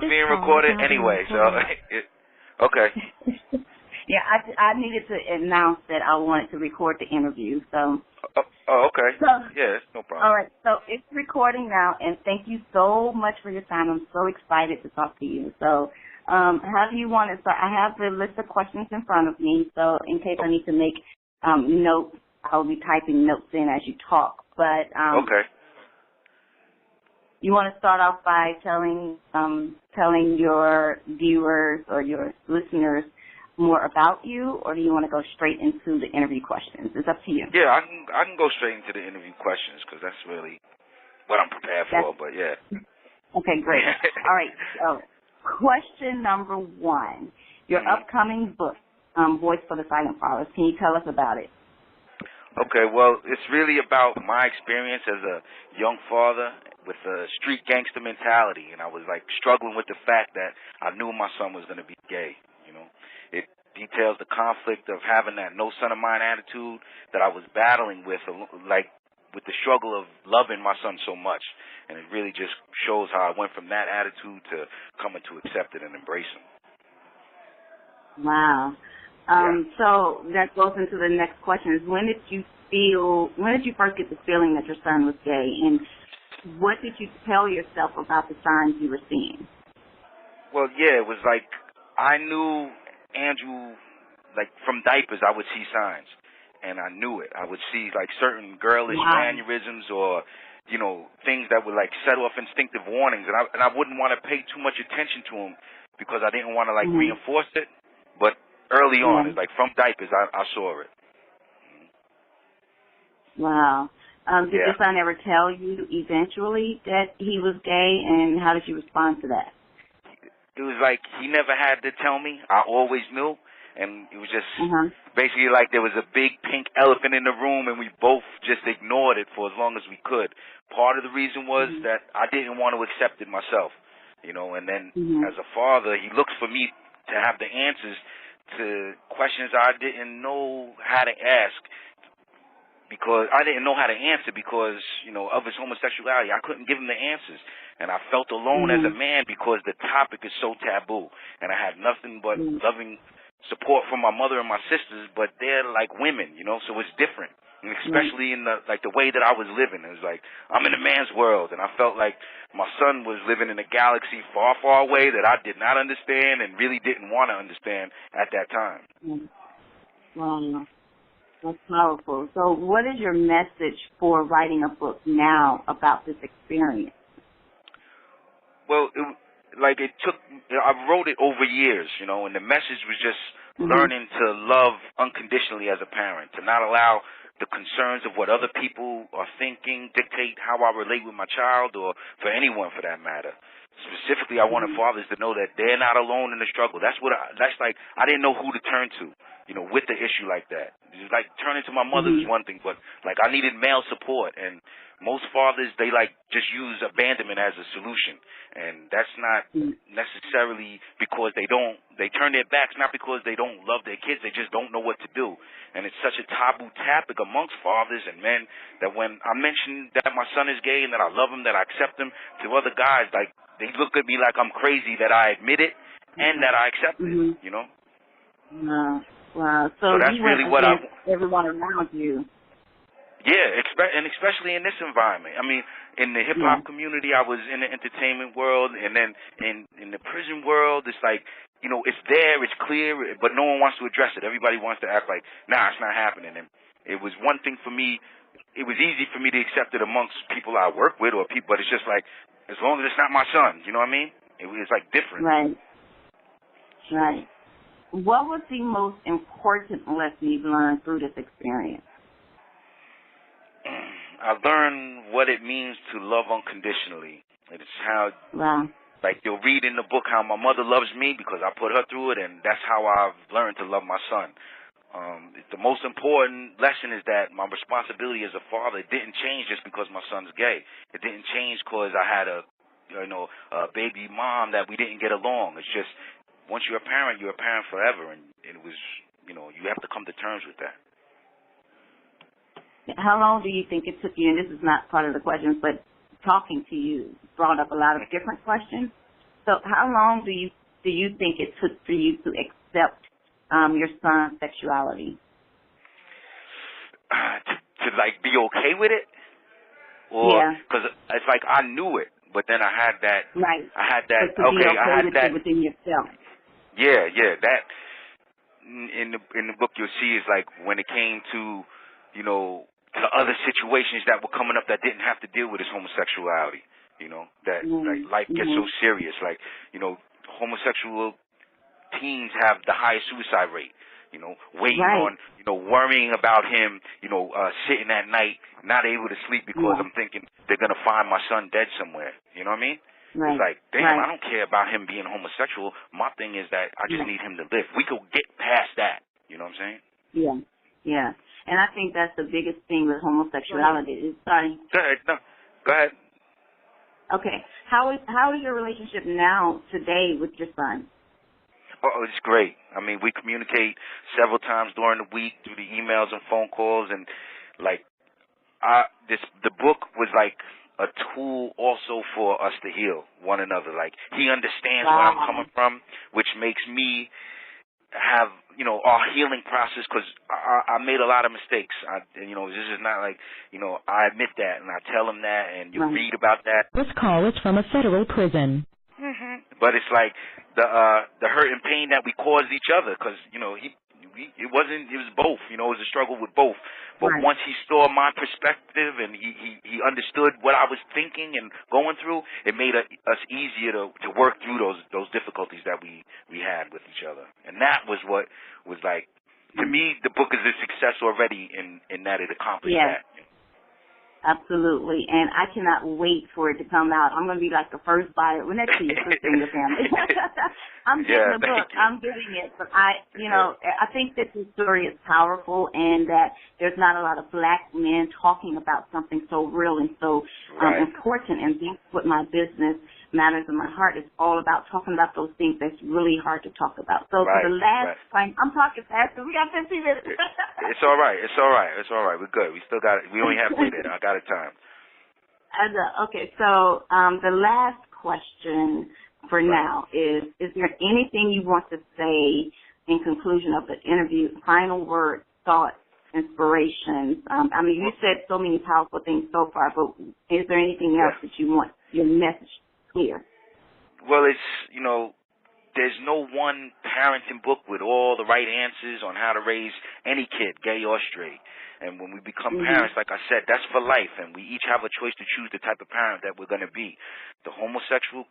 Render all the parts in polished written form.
was being recorded anyway, so okay. Yeah, I needed to announce that I wanted to record the interview, so. Okay. So, yeah, no problem. All right, so it's recording now, and thank you so much for your time. I'm so excited to talk to you. So, how do you want to start? I have the list of questions in front of me, so in case I need to make notes, I'll be typing notes in as you talk. But okay. You want to start off by telling your viewers or your listeners more about you, or do you want to go straight into the interview questions? It's up to you. Yeah, I can go straight into the interview questions because that's really what I'm prepared for. But yeah. Okay, great. All right. So, question number 1: your upcoming book, Voice for the Silent Fathers. Can you tell us about it? Okay, well, it's really about my experience as a young father with a street gangster mentality, and I was like struggling with the fact that I knew my son was going to be gay. You know, it details the conflict of having that no son of mine attitude that I was battling with, like with the struggle of loving my son so much, and it really just shows how I went from that attitude to coming to accept it and embrace him. Wow. So that goes into the next question: is when did you first get the feeling that your son was gay, and what did you tell yourself about the signs you were seeing? Well, yeah, it was like I knew Andrew, like from diapers, I would see signs, and I knew it. I would see like certain girlish mannerisms or, you know, things that would like set off instinctive warnings, and I wouldn't want to pay too much attention to them because I didn't want to like reinforce it, but early on, it's like from diapers, I saw it. Wow. Did your son ever tell you eventually that he was gay, and how did you respond to that? It was like he never had to tell me. I always knew, and it was just basically like there was a big pink elephant in the room, and we both just ignored it for as long as we could. Part of the reason was that I didn't want to accept it myself, you know, and then as a father, he looks for me to have the answers to questions I didn't know how to ask because I didn't know how to answer because, you know, of his homosexuality. I couldn't give him the answers. And I felt alone as a man because the topic is so taboo. And I had nothing but loving support from my mother and my sisters, but they're like women, you know, so it's different. And especially in the way that I was living. It was like, I'm in a man's world, and I felt like my son was living in a galaxy far, far away that I did not understand and really didn't want to understand at that time. Wow, that's powerful. So what is your message for writing a book now about this experience? Well, I wrote it over years, you know, and the message was just learning to love unconditionally as a parent, to not allow the concerns of what other people are thinking dictate how I relate with my child or for anyone for that matter. Specifically, I wanted fathers to know that they're not alone in the struggle. That's like, I didn't know who to turn to, you know, with the issue like that. It was like turning to my mother was one thing, but like I needed male support, and most fathers, they like just use abandonment as a solution, and that's not necessarily because they turn their backs, not because they don't love their kids, they just don't know what to do. And it's such a taboo topic amongst fathers and men that when I mention that my son is gay and that I love him, that I accept him, to other guys, like they look at me like I'm crazy that I admit it and that I accept it, you know? Wow. So that's really what everyone around you. Yeah, and especially in this environment. I mean, in the hip-hop community, I was in the entertainment world, and then in the prison world, it's like, you know, it's there, it's clear, but no one wants to address it. Everybody wants to act like, nah, it's not happening. And it was one thing for me, it was easy for me to accept it amongst people I work with or people, but it's just like, as long as it's not my son, you know what I mean? It's like different. Right. What was the most important lesson you've learned through this experience? I learned what it means to love unconditionally. It's how, like you'll read in the book how my mother loves me because I put her through it, and that's how I've learned to love my son. The most important lesson is that my responsibility as a father didn't change just because my son's gay. It didn't change because I had a baby mom that we didn't get along. It's just once you're a parent forever, and it was, you know, you have to come to terms with that. How long do you think it took you, and this is not part of the questions, but talking to you brought up a lot of different questions? So how long do you think it took for you to accept your son's sexuality? To like be okay with it, or Yeah. because it's like I knew it, but then I had that. Right. I had that. But to be Okay, I okay had with that. it within yourself. Yeah, that in the book you'll see is like when it came to, you know, the other situations that were coming up that didn't have to deal with his homosexuality. You know, that like life gets so serious. Like, you know, homosexual teens have the highest suicide rate. You know, waiting on, you know, worrying about him, you know, sitting at night, not able to sleep because I'm thinking they're going to find my son dead somewhere. You know what I mean? Right. It's like, damn, I don't care about him being homosexual. My thing is that I just need him to live. We could get past that. You know what I'm saying? Yeah. Yeah. And I think that's the biggest thing with homosexuality. Sorry. Go ahead. No. Go ahead. Okay. How is your relationship now today with your son? Oh, it's great. I mean, we communicate several times during the week through the emails and phone calls, and like, the book was like a tool also for us to heal one another. Like, he understands where I'm coming from, which makes me have, you know, our healing process, because I made a lot of mistakes. You know, this is not like, you know, I admit that and I tell him that, and you read about that. This call is from a federal prison. But it's like the hurt and pain that we caused each other, because, you know, it was both. You know, it was a struggle with both. But once he saw my perspective and he understood what I was thinking and going through, it made us easier to work through those difficulties that we had with each other. And that was what was like, to me, the book is a success already in that it accomplished that. Absolutely, and I cannot wait for it to come out. I'm going to be like the first buyer. Well, next to your sister in your family. I'm getting the book. I'm getting it. But I think that this story is powerful, and that there's not a lot of black men talking about something so real and so important. And that's what my business matters in my heart is all about, talking about those things that's really hard to talk about. So for the last time, I'm talking fast, we got 15 minutes. It's all right. We're good. We still got it. We only have 3 minutes. I got it time. Okay, so the last question for now is there anything you want to say in conclusion of the interview, final words, thoughts, inspirations? I mean, you said so many powerful things so far, but is there anything else that you want your message clear? Well, it's, you know, there's no one parenting book with all the right answers on how to raise any kid, gay or straight. And when we become parents, like I said, that's for life, and we each have a choice to choose the type of parent that we're going to be. The homosexual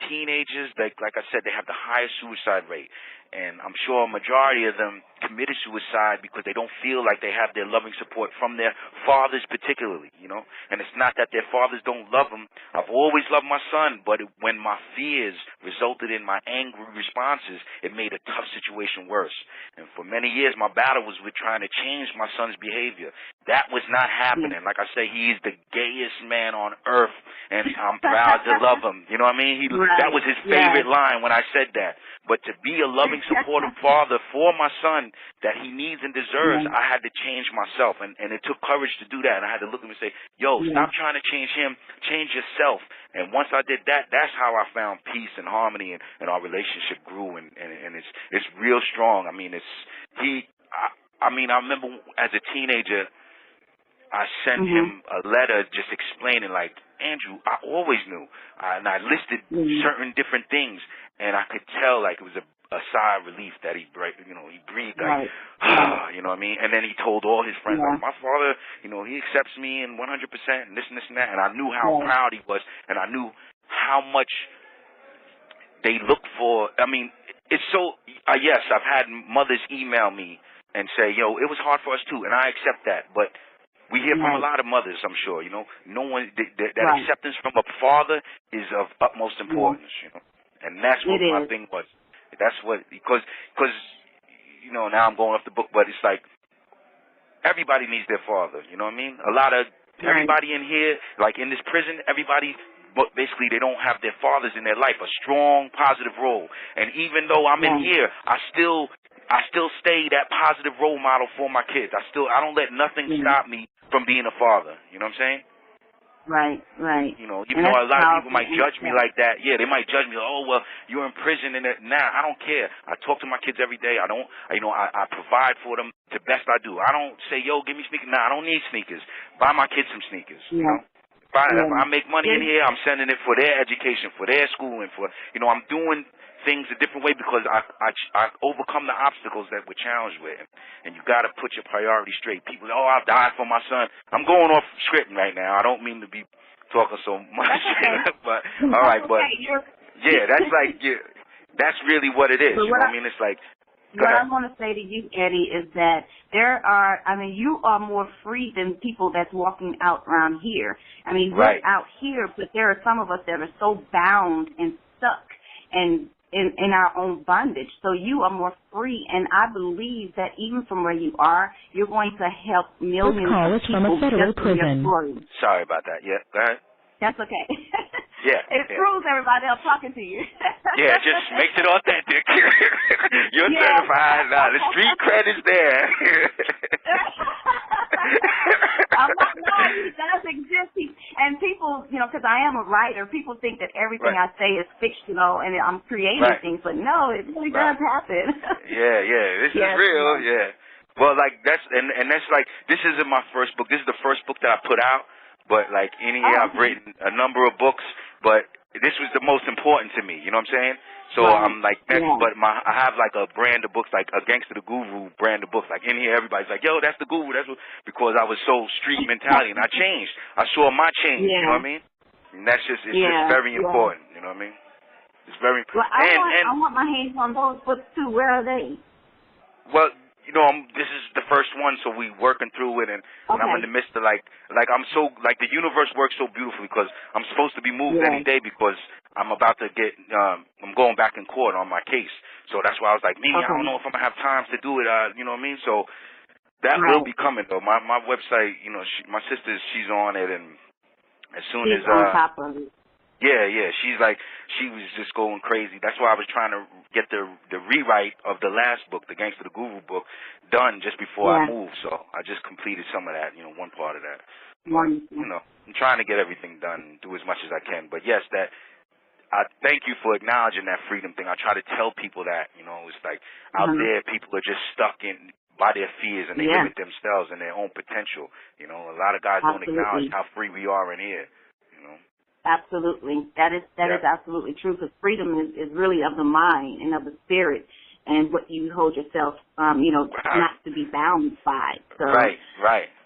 teenagers, like I said, they have the highest suicide rate. And I'm sure a majority of them committed suicide because they don't feel like they have their loving support from their fathers particularly, you know. And it's not that their fathers don't love them. I've always loved my son, but when my fears resulted in my angry responses, it made a tough situation worse. And for many years, my battle was with trying to change my son's behavior. That was not happening. Like I say, he is the gayest man on earth, and I'm proud to love him. You know what I mean? That was his favorite line when I said that. But to be a loving, supportive father for my son that he needs and deserves, I had to change myself. And it took courage to do that. And I had to look at him and say, yo, stop trying to change him. Change yourself. And once I did that, that's how I found peace and harmony, and our relationship grew. And it's real strong. I mean, I remember as a teenager, I sent him a letter just explaining, like, Andrew, I always knew. And I listed certain different things. And I could tell, like, it was a sigh of relief that he breathed, like, you know what I mean? And then he told all his friends, like, my father, you know, he accepts me in 100% and this and this and that. And I knew how proud he was, and I knew how much they look for. I mean, it's so, yes, I've had mothers email me and say, yo, it was hard for us too, and I accept that. But we hear from a lot of mothers, I'm sure, you know. No one, that acceptance from a father is of utmost importance, you know. And that's what my thing was. That's what, because, you know, now I'm going off the book, but it's like everybody needs their father, you know what I mean? Everybody in here, like in this prison, everybody, but basically they don't have their fathers in their life, a strong, positive role. And even though I'm in here, I still stay that positive role model for my kids. I don't let nothing stop me from being a father, you know what I'm saying? Right, right. You know, even though a lot of people might judge me like that, yeah, they might judge me. Oh, well, you're in prison and that. Nah, I don't care. I talk to my kids every day. I provide for them the best I do. I don't say, yo, give me sneakers. Nah, I don't need sneakers. Buy my kids some sneakers. Yeah. You know, if I make money in here, I'm sending it for their education, for their schooling, for I'm doing things a different way because I overcome the obstacles that we're challenged with, and you got to put your priorities straight. People, I'll die for my son. I'm going off script right now. I don't mean to be talking so much, but all right, but yeah, that's really what it is. You know what I mean? It's like. What I want to say to you, Eddie, is that you are more free than people that's walking out around here. I mean, we're out here, but there are some of us that are so bound and stuck and in our own bondage. So you are more free, and I believe that even from where you are, you're going to help millions of people from a federal just through your story. Sorry about that. Yeah, go ahead. That's okay. Yeah. It proves everybody else talking to you. Yeah, just makes it authentic. You're certified. Now, the street credit's there. I'm not lying. He does exist. And people, because I am a writer, people think that everything I say is fictional and I'm creating things, but no, it really does happen. Yeah. This is real. Yeah. Well, like that's like this isn't my first book. This is the first book that I put out. But like in here, I've written a number of books, but this was the most important to me. You know what I'm saying? So I'm like, but I have like a brand of books, like a Gangster the Guru brand of books. Like in here, everybody's like, yo, that's the Guru. Because I was so street mentality, and I changed. I saw my change. You know what I mean? And it's just very important. You know what I mean? It's very important. Well, I want my hands on those books too. Where are they? Well, this is the first one, so we working through it, and I'm in the midst of I'm so the universe works so beautifully because I'm supposed to be moved any day because I'm about to I'm going back in court on my case, so that's why I was like, Mimi, I don't know if I'm gonna have time to do it, you know what I mean? So that will be coming though. My website, my sister, she's on it, and as soon as on top of it. Yeah, she was just going crazy. That's why I was trying to get the rewrite of the last book, the Gangster the Guru book, done just before I moved. So I just completed some of that, one part of that. But, I'm trying to get everything done, do as much as I can. But yes, I thank you for acknowledging that freedom thing. I try to tell people that, it's like out there people are just stuck by their fears and they limit themselves and their own potential. A lot of guys don't acknowledge how free we are in here. Absolutely. That is absolutely true, because freedom is really of the mind and of the spirit and what you hold yourself, not to be bound by. So, right.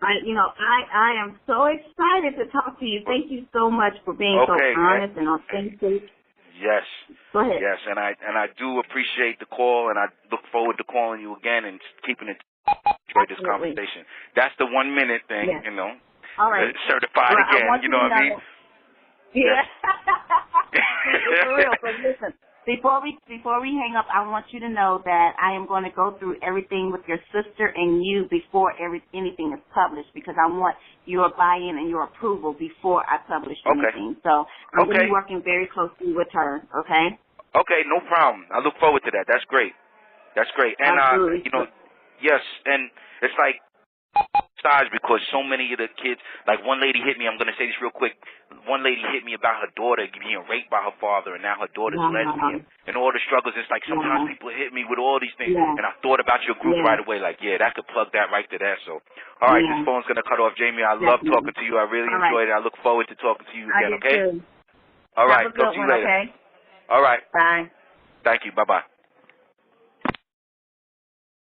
I am so excited to talk to you. Thank you so much for being so honest and authentic. Yes. Go ahead. Yes, and I do appreciate the call, and I look forward to calling you again and keeping it. Enjoy this conversation. That's the 1 minute thing, All right. Certified again, you know what I mean? Yeah. For real. But listen, before we hang up, I want you to know that I am going to go through everything with your sister and you before anything is published, because I want your buy-in and your approval before I publish anything. So I'm going to be working very closely with her. Okay. Okay, no problem. I look forward to that. That's great. And yes, and it's like because so many of the kids, like one lady hit me, I'm going to say this real quick, one lady hit me about her daughter being raped by her father, and now her daughter's lesbian, and all the struggles. It's like sometimes people hit me with all these things, and I thought about your group right away, like, that could plug that right to that. So, all right, this phone's going to cut off. Jamie, I love talking to you. I really enjoyed it. I look forward to talking to you again, okay? Too. All right, talk to you later. Okay? All right. Bye. Thank you. Bye-bye.